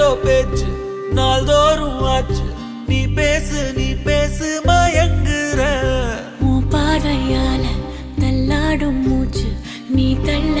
ஏதேதோ பேச்சு நாள்தோறும் ஆச்சு. நீ பேசு மயங்குற. உன் பார்வையால தள்ளாடும் மூச்சு. நீ தள்ள